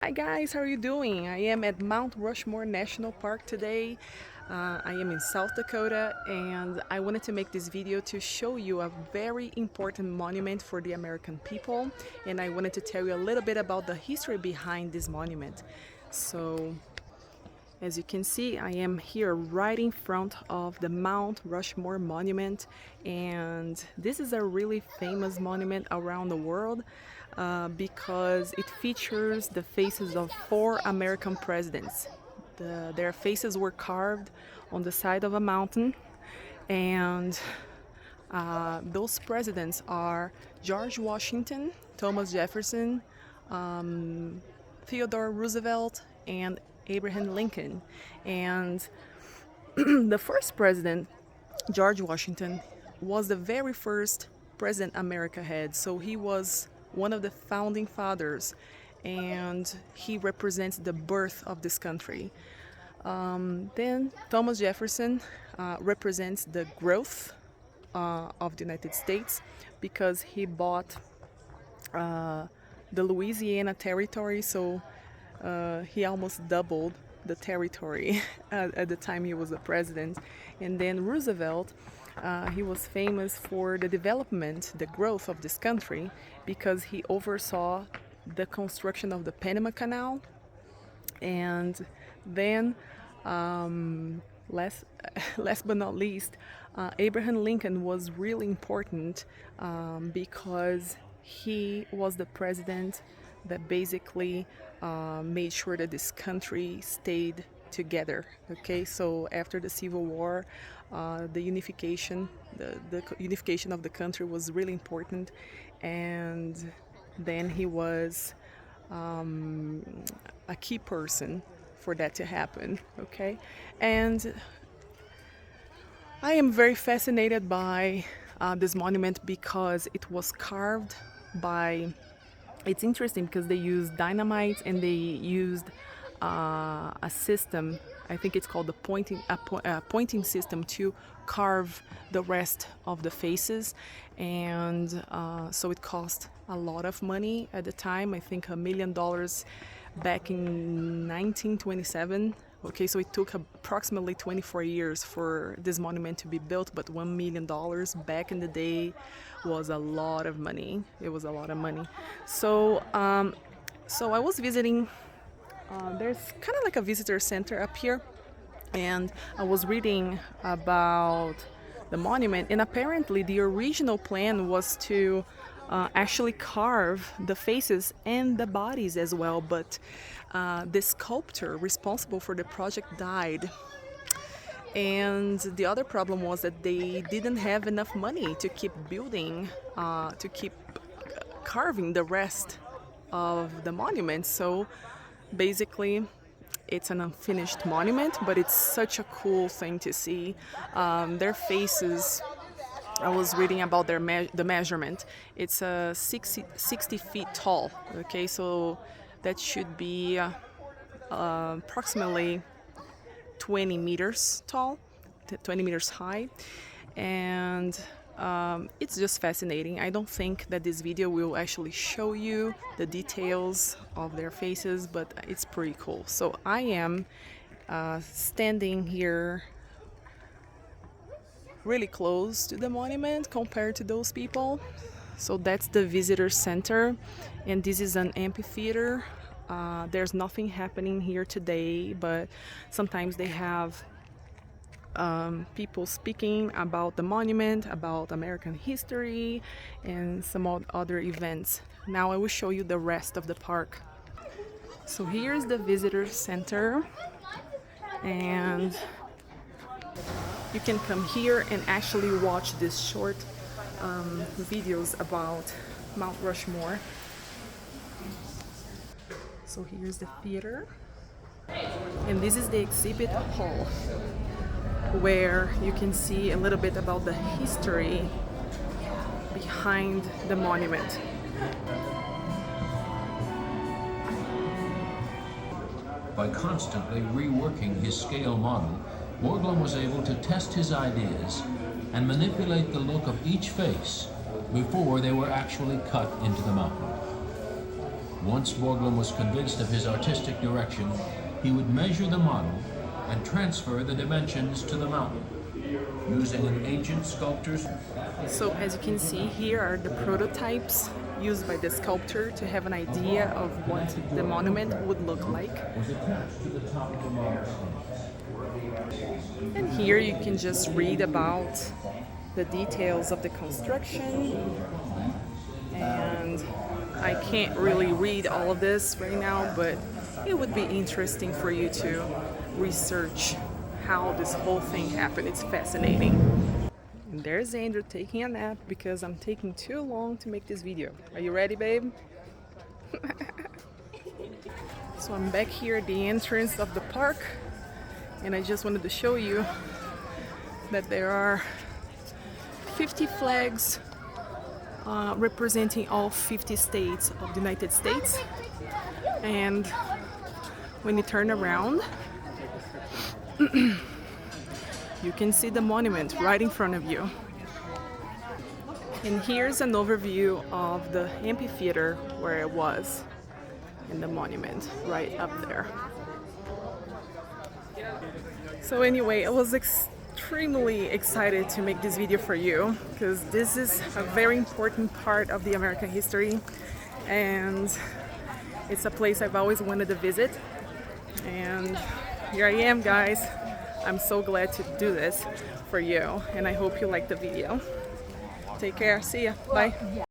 Hi guys, how are you doing? I am at Mount Rushmore National Park today. I am in South Dakota and I wanted to make this video to show you a very important monument for the American people, and I wanted to tell you a little bit about the history behind this monument. So as you can see, I am here right in front of the Mount Rushmore Monument, and this is a really famous monument around the world because it features the faces of four American presidents. Their faces were carved on the side of a mountain, and those presidents are George Washington, Thomas Jefferson, Theodore Roosevelt, and Abraham Lincoln. And the first president, George Washington, was the very first president America had. So he was one of the founding fathers, and he represents the birth of this country. Then Thomas Jefferson represents the growth of the United States because he bought the Louisiana territory, so he almost doubled the territory at the time he was the president. And then Roosevelt, he was famous for the development, the growth of this country, because he oversaw the construction of the Panama Canal. And then, last, last but not least, Abraham Lincoln was really important because he was the president that basically made sure that this country stayed together. Okay, so after the Civil War, the unification, the unification of the country was really important, and then he was a key person for that to happen. Okay, and I am very fascinated by this monument because it was carved by. It's interesting because they used dynamite and they used a system. I think it's called the pointing system to carve the rest of the faces, and so it cost a lot of money at the time. I think $1 million back in 1927. Okay, so it took approximately 24 years for this monument to be built, but $1 million back in the day was a lot of money. It was a lot of money. So, so I was visiting. There's kind of like a visitor center up here, and I was reading about the monument, and apparently the original plan was to actually carve the faces and the bodies as well, but the sculptor responsible for the project died. And the other problem was that they didn't have enough money to keep building, to keep carving the rest of the monument. So basically, it's an unfinished monument, but it's such a cool thing to see. Their faces, I was reading about the measurement. It's 60 feet tall. Okay, so that should be approximately 20 meters tall, 20 meters high, and it's just fascinating. I don't think that this video will actually show you the details of their faces, but it's pretty cool. So I am standing here really close to the monument compared to those people. So that's the visitor center, and this is an amphitheater. There's nothing happening here today, but sometimes they have people speaking about the monument, about American history, and some other events. Now I will show you the rest of the park. So here's the visitor center, and you can come here and actually watch these short videos about Mount Rushmore. So here's the theater, and this is the exhibit hall where you can see a little bit about the history behind the monument. By constantly reworking his scale model, Borglum was able to test his ideas and manipulate the look of each face before they were actually cut into the mountain. Once Borglum was convinced of his artistic direction, he would measure the model and transfer the dimensions to the mountain, using an ancient sculptor's. So as you can see, here are the prototypes used by the sculptor to have an idea of what the monument would look like. Was attached to the top of the model. And here you can just read about the details of the construction. And I can't really read all of this right now, but it would be interesting for you to research how this whole thing happened. It's fascinating. And there's Andrew taking a nap because I'm taking too long to make this video. Are you ready, babe? So I'm back here at the entrance of the park, and I just wanted to show you that there are 50 flags representing all 50 states of the United States. And when you turn around, you can see the monument right in front of you. And here's an overview of the amphitheater where it was, in the monument right up there. So anyway, I was extremely excited to make this video for you because this is a very important part of the American history, and it's a place I've always wanted to visit. And here I am, guys. I'm so glad to do this for you, and I hope you like the video. Take care. See ya. Bye.